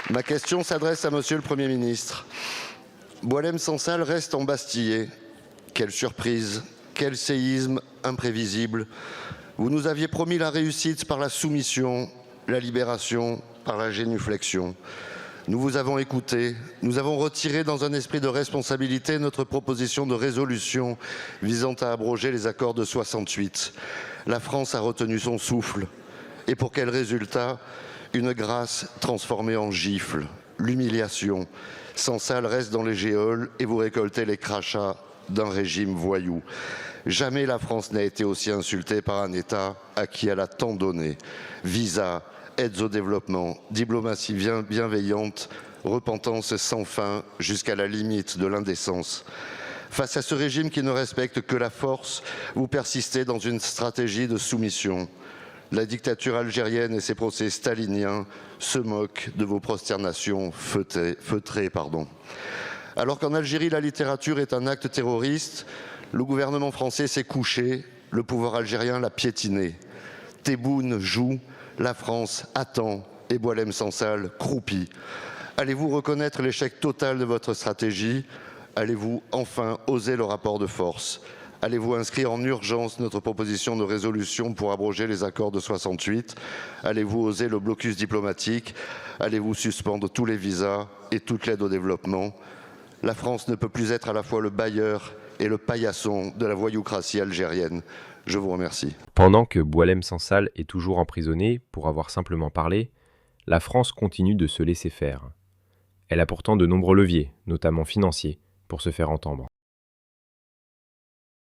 Ma question s'adresse à Monsieur le Premier ministre. Boualem Sansal reste embastillé. Quelle surprise, quel séisme imprévisible. Vous nous aviez promis la réussite par la soumission, la libération par la génuflexion. Nous vous avons écouté, nous avons retiré dans un esprit de responsabilité notre proposition de résolution visant à abroger les accords de 68. La France a retenu son souffle. Et pour quel résultat? Une grâce transformée en gifle, l'humiliation. Sansal reste dans les geôles et vous récoltez les crachats d'un régime voyou. Jamais la France n'a été aussi insultée par un État à qui elle a tant donné. Visa, aides au développement, diplomatie bienveillante, repentance sans fin jusqu'à la limite de l'indécence. Face à ce régime qui ne respecte que la force, vous persistez dans une stratégie de soumission. La dictature algérienne et ses procès staliniens se moquent de vos prosternations feutrées. Alors qu'en Algérie, la littérature est un acte terroriste, le gouvernement français s'est couché, le pouvoir algérien l'a piétiné. Tebboune joue, la France attend et Boualem Sansal croupit. Allez-vous reconnaître l'échec total de votre stratégie? Allez-vous enfin oser le rapport de force? Allez-vous inscrire en urgence notre proposition de résolution pour abroger les accords de 68? Allez-vous oser le blocus diplomatique? Allez-vous suspendre tous les visas et toute l'aide au développement? La France ne peut plus être à la fois le bailleur et le paillasson de la voyoucratie algérienne. Je vous remercie. Pendant que Boualem Sansal est toujours emprisonné pour avoir simplement parlé, la France continue de se laisser faire. Elle a pourtant de nombreux leviers, notamment financiers, pour se faire entendre.